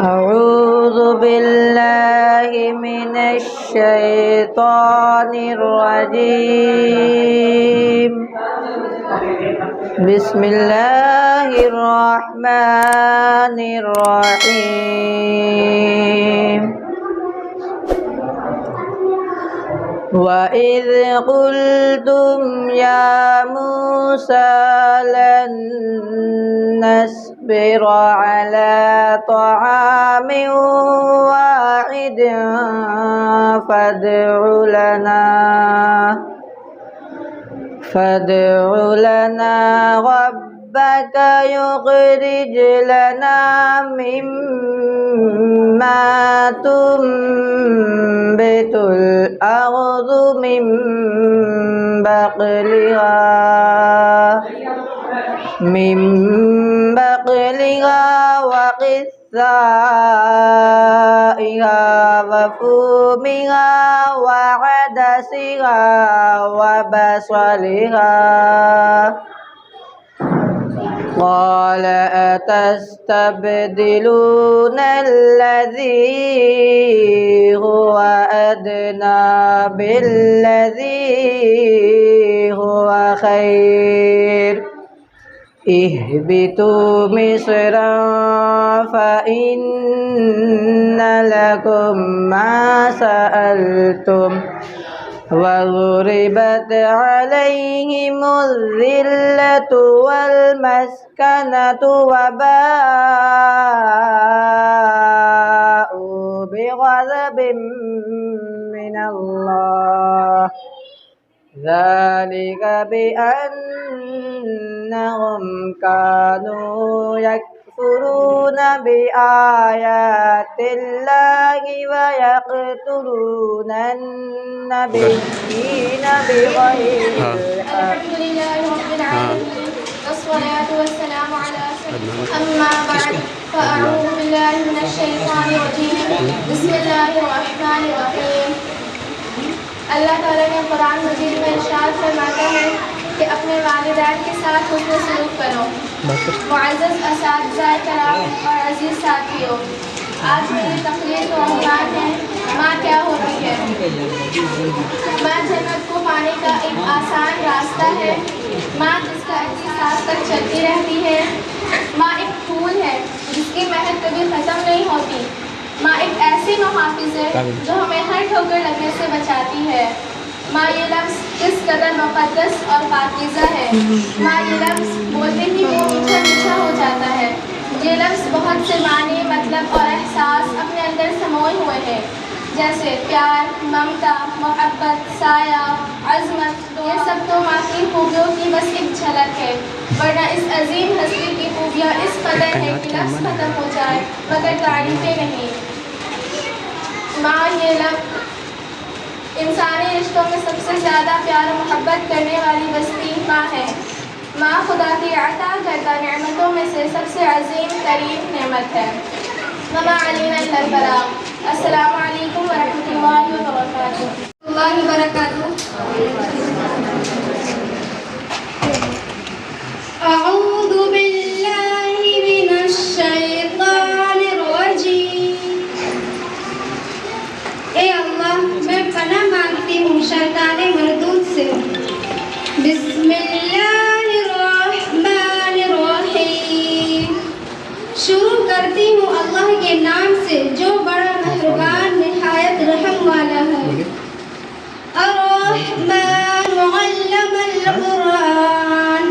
أعوذ بالله من الشيطان الرجيم. بسم الله الرحمن الرحيم. وَإِذْ قُلْتُمْ يَا مُوسَى لَن نَّصْبِرَ عَلَىٰ طَعَامٍ وَاحِدٍ فادع لنا ربك يخرج لنا مما تنبت الأرض من بقلها وقثائها وفومها وعدسها وبصلها. قال أتستبدلون الذي هو أدنى بالذي هو خير اهبطوا مصرا فإن لكم ما سألتم وضربت عليهم الذلة والمسكنة وباءوا بغضب من الله ذلك بأنهم كانوا يكفرون بآيات الله ويقتلون النبيين بغير الحق. الحمد لله رب العالمين والصلاة والسلام على أما بعد فأعوذ بالله من الشيطان الرجيم. بسم الله الرحمن الرحیم. اللہ تعالیٰ نے قرآن مجید میں ارشاد فرماتا ہے کہ اپنے والدین کے ساتھ حسن سلوک کرو. معزز اساتذہ کرام اور عزیز ساتھیوں، آج میری تقریر کا عنوان ہے ماں کیا ہوتی ہے. ماں جنت کو پانے کا ایک آسان راستہ ہے. ماں جس کا احساس تک چلتی رہتی ہے. ماں ایک پھول ہے جس کی مہک کبھی ختم نہیں ہوتی. ماں ایک ایسی محافظ ہے جو ہمیں ہر ٹھوکر لگنے سے بچاتی ہے. ماں یہ لفظ کس قدر مقدس اور پاکیزہ ہے. ماں یہ لفظ بولتے ہی وہ میٹھا میٹھا ہو جاتا ہے. یہ لفظ بہت سے معنی، مطلب اور احساس اپنے اندر سموئے ہوئے ہیں، جیسے پیار، ممتا، محبت، سایہ، عظمت. یہ سب تو ماں کی خوبیوں کی بس ایک جھلک ہے، ورنہ اس عظیم ہستی کی خوبیاں اس قدر ہے کہ لفظ ختم ہو جائے مگر تعریفیں نہیں. ماں یہ لفظ انسانی رشتوں میں سب سے زیادہ پیار و محبت کرنے والی بستی ماں ہے. ماں خدا کی عطا کردہ نعمتوں میں سے سب سے عظیم ترین نعمت ہے. وما علینا الا البلاغ. السلام علیکم ورحمۃ اللہ وبرکاتہ. اعوذ باللہ من الشیطان الرجیم. اے اللہ، میں پناہ مانگتی ہوں شیطان مردود سے. بسم اللہ الرحمن الرحیم. شروع کرتی ہوں اللہ کے نام سے جو بڑا مہربان نہایت رحم والا ہے. الرحمن علم القرآن.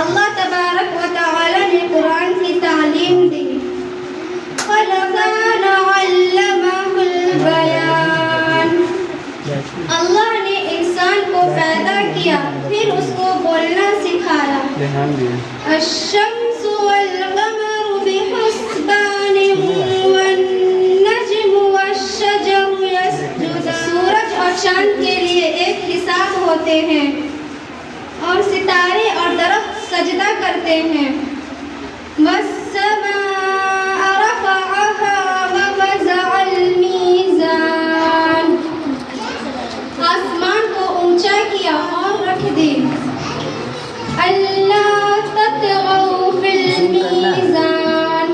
اللہ تبارک و تعالی نے قرآن کی تعلیم دی. خلقان علمہ البیان. اللہ نے انسان کو پیدا کیا پھر اس کو بولنا سکھایا. الشمس والقمر بحسبان والنجم والشجر يسجدان. سورج اور چاند کے لیے ایک حساب ہوتے ہیں اور ستارے اور درخت سجدہ کرتے ہیں. والسماء رفعها ووضع الميزان. آسمان کو اونچا کیا اور رکھ دی. اللہ تطغوا فی المیزان.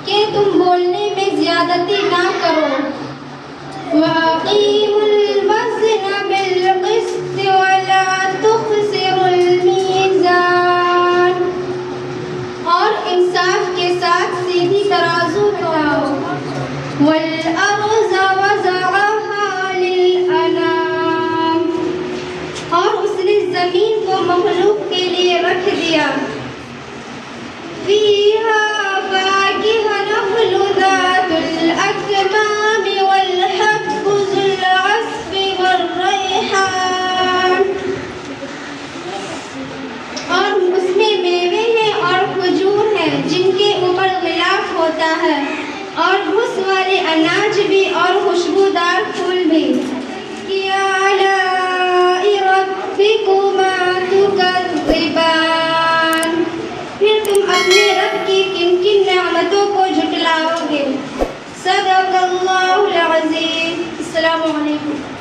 کہ تم بولنے میں زیادتی نہ کرو. وَأَقِيمُوا الْوَزْنَ بِالْقِسْطِ وَلَا تُخْسِرُوا الْمِيزَانَ. اور انصاف کے ساتھ سیدھی ترازو اٹھاؤ. وَالْأَرْضَ وَضَعَهَا لِلْأَنَامِ. اور اس نے زمین کو مخلوق کے لیے رکھ دیا. فِيهَا فَاكِهَةٌ نَخْلٌ ذَاتُ الْأَكْمَامِ وَالْحَبُّ ذُو الْعَصْفِ وَالرَّيْحَانُ. اور اس میں میوے ہیں اور کھجور ہیں جن کے اوپر غلاف ہوتا ہے, اور بھس والے اناج بھی اور خوشبودار پھول بھی. آلاء ربکما تکذبان. پھر تم اپنے رب کی کن کن نعمتوں کو جھٹلاؤ گے. صدق اللہ العظیم. السلام علیکم.